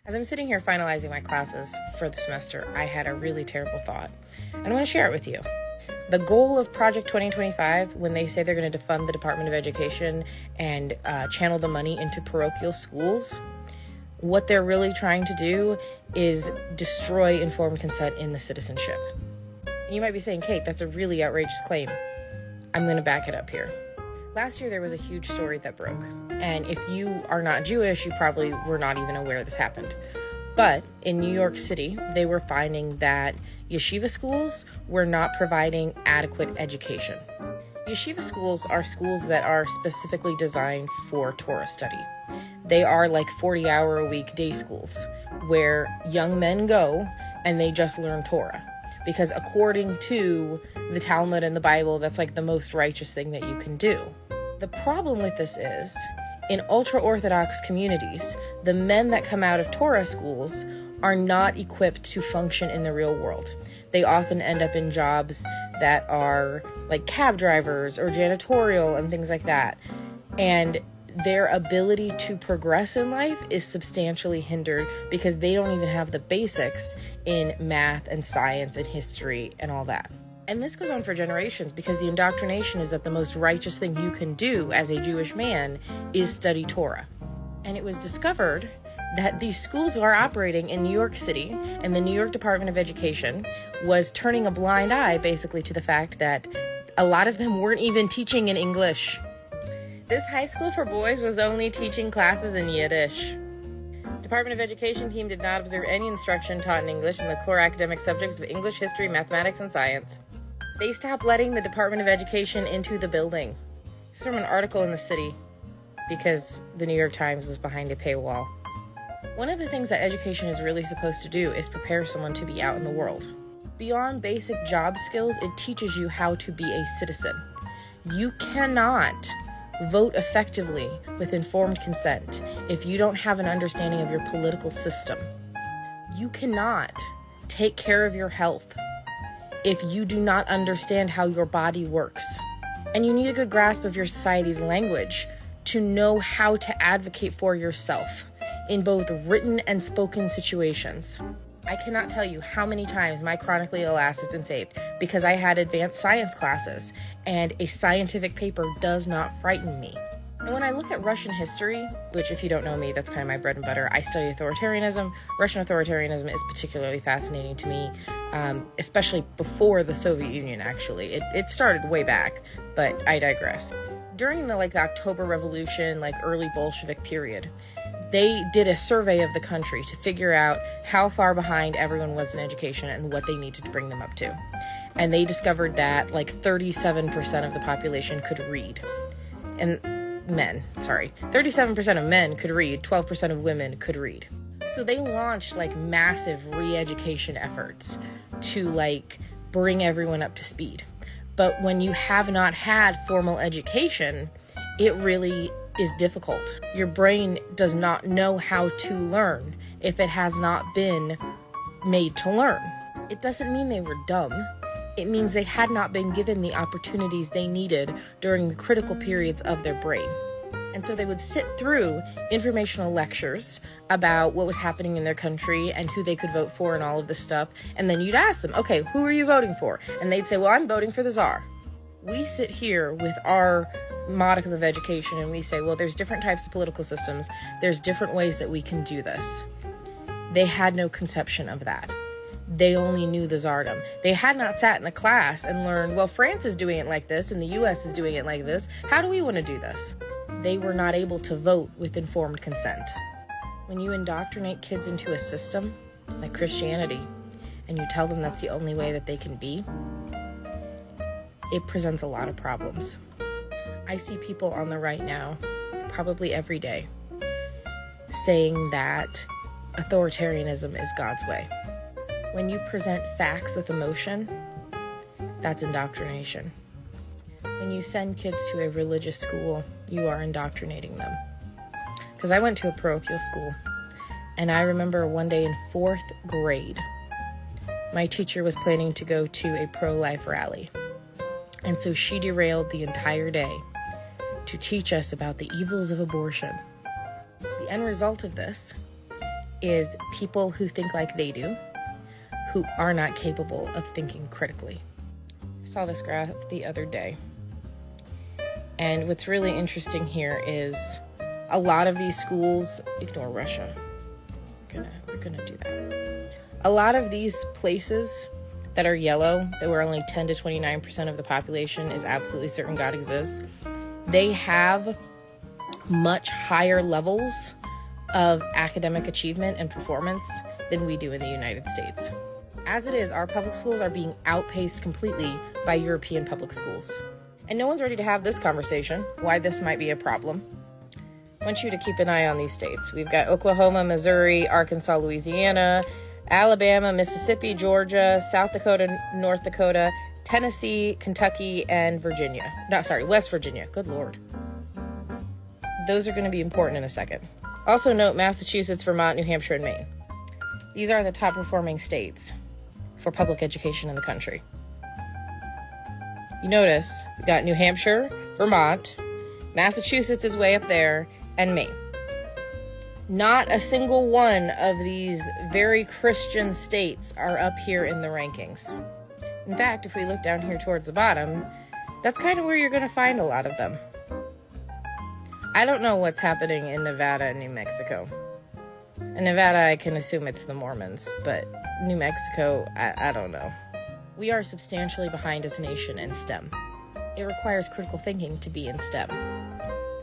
As I'm sitting here finalizing my classes for the semester, I had a really terrible thought, and I want to share it with you. The goal of Project 2025, when they say they're going to defund the Department of Education and channel the money into parochial schools, what they're really trying to do is destroy informed consent in the citizenship. You might be saying, Kate, that's a really outrageous claim. I'm going to back it up here. Last year, there was a huge story that broke. And if you are not Jewish, you probably were not even aware this happened. But in New York City, they were finding that yeshiva schools were not providing adequate education. Yeshiva schools are schools that are specifically designed for Torah study. They are like 40-hour-a-week day schools where young men go and they just learn Torah. Because according to the Talmud and the Bible, that's like the most righteous thing that you can do. The problem with this is, in ultra-Orthodox communities, the men that come out of Torah schools are not equipped to function in the real world. They often end up in jobs that are like cab drivers or janitorial and things like that. And their ability to progress in life is substantially hindered because they don't even have the basics in math and science and history and all that. And this goes on for generations because the indoctrination is that the most righteous thing you can do as a Jewish man is study Torah. And it was discovered that these schools are operating in New York City, and the New York Department of Education was turning a blind eye basically to the fact that a lot of them weren't even teaching in English. This high school for boys was only teaching classes in Yiddish. Department of Education team did not observe any instruction taught in English in the core academic subjects of English, history, mathematics, and science. They stopped letting the Department of Education into the building. It's from an article in The City because the New York Times is behind a paywall. One of the things that education is really supposed to do is prepare someone to be out in the world. Beyond basic job skills, it teaches you how to be a citizen. You cannot vote effectively with informed consent if you don't have an understanding of your political system. You cannot take care of your health if you do not understand how your body works. And you need a good grasp of your society's language to know how to advocate for yourself in both written and spoken situations. I cannot tell you how many times my chronically ill ass has been saved because I had advanced science classes and a scientific paper does not frighten me. And when I look at Russian history, which if you don't know me, that's kind of my bread and butter, I study authoritarianism. Russian authoritarianism is particularly fascinating to me, especially before the Soviet Union, actually. It started way back, but I digress. During the October Revolution, early Bolshevik period, they did a survey of the country to figure out how far behind everyone was in education and what they needed to bring them up to. And they discovered that 37% of the population could read. And 37% of men could read, 12% of women could read. So they launched massive re-education efforts to bring everyone up to speed. But when you have not had formal education, it really is difficult. Your brain does not know how to learn if it has not been made to learn. It doesn't mean they were dumb. It means they had not been given the opportunities they needed during the critical periods of their brain. And so they would sit through informational lectures about what was happening in their country and who they could vote for and all of this stuff. And then you'd ask them, okay, who are you voting for? And they'd say, well, I'm voting for the Tsar. We sit here with our modicum of education and we say, well, there's different types of political systems. There's different ways that we can do this. They had no conception of that. They only knew the Tsardom. They had not sat in a class and learned, well, France is doing it like this and the US is doing it like this. How do we want to do this? They were not able to vote with informed consent. When you indoctrinate kids into a system like Christianity and you tell them that's the only way that they can be, it presents a lot of problems. I see people on the right now, probably every day, saying that authoritarianism is God's way. When you present facts with emotion, that's indoctrination. When you send kids to a religious school, you are indoctrinating them. Because I went to a parochial school, and I remember one day in 4th grade, my teacher was planning to go to a pro-life rally. And so she derailed the entire day to teach us about the evils of abortion. The end result of this is people who think like they do, who are not capable of thinking critically. I saw this graph the other day. And what's really interesting here is a lot of these schools, ignore Russia. We're gonna do that. A lot of these places that are yellow, that were only 10 to 29% of the population is absolutely certain God exists, they have much higher levels of academic achievement and performance than we do in the United States. As it is, our public schools are being outpaced completely by European public schools. And no one's ready to have this conversation, why this might be a problem. I want you to keep an eye on these states. We've got Oklahoma, Missouri, Arkansas, Louisiana, Alabama, Mississippi, Georgia, South Dakota, North Dakota, Tennessee, Kentucky, and West Virginia. Good Lord. Those are going to be important in a second. Also note Massachusetts, Vermont, New Hampshire, and Maine. These are the top performing states for public education in the country. You notice we got New Hampshire, Vermont, Massachusetts is way up there, and Maine. Not a single one of these very Christian states are up here in the rankings. In fact, if we look down here towards the bottom, that's kind of where you're going to find a lot of them. I don't know what's happening in Nevada and New Mexico. In Nevada, I can assume it's the Mormons, but New Mexico, I don't know. We are substantially behind as a nation in STEM. It requires critical thinking to be in STEM.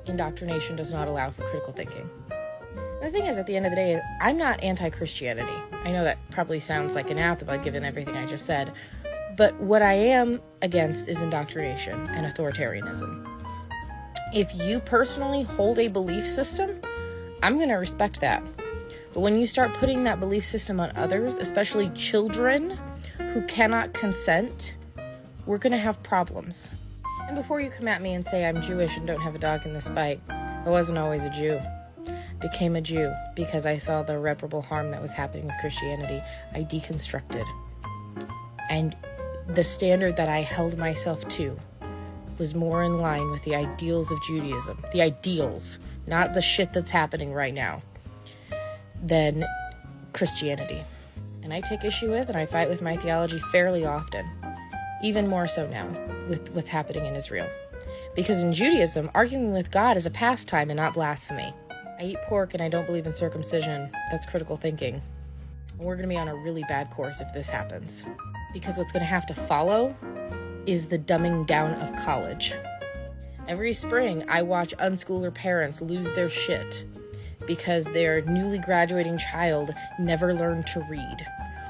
Indoctrination does not allow for critical thinking. And the thing is, at the end of the day, I'm not anti-Christianity. I know that probably sounds like anathema given everything I just said, but what I am against is indoctrination and authoritarianism. If you personally hold a belief system, I'm going to respect that. But when you start putting that belief system on others, especially children who cannot consent, we're going to have problems. And before you come at me and say I'm Jewish and don't have a dog in this fight, I wasn't always a Jew. Became a Jew because I saw the irreparable harm that was happening with Christianity. I deconstructed. And the standard that I held myself to was more in line with the ideals of Judaism. The ideals, not the shit that's happening right now, than Christianity. And I take issue with and I fight with my theology fairly often. Even more so now with what's happening in Israel. Because in Judaism, arguing with God is a pastime and not blasphemy. I eat pork and I don't believe in circumcision. That's critical thinking. And we're going to be on a really bad course if this happens. Because what's going to have to follow is the dumbing down of college. Every spring, I watch unschooler parents lose their shit because their newly graduating child never learned to read,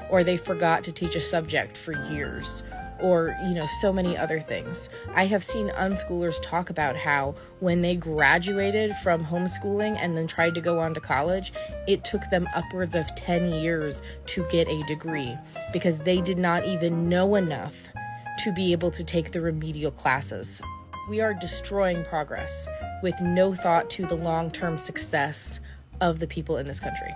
or they forgot to teach a subject for years, or, so many other things. I have seen unschoolers talk about how when they graduated from homeschooling and then tried to go on to college, it took them upwards of 10 years to get a degree because they did not even know enough to be able to take the remedial classes. We are destroying progress with no thought to the long-term success of the people in this country.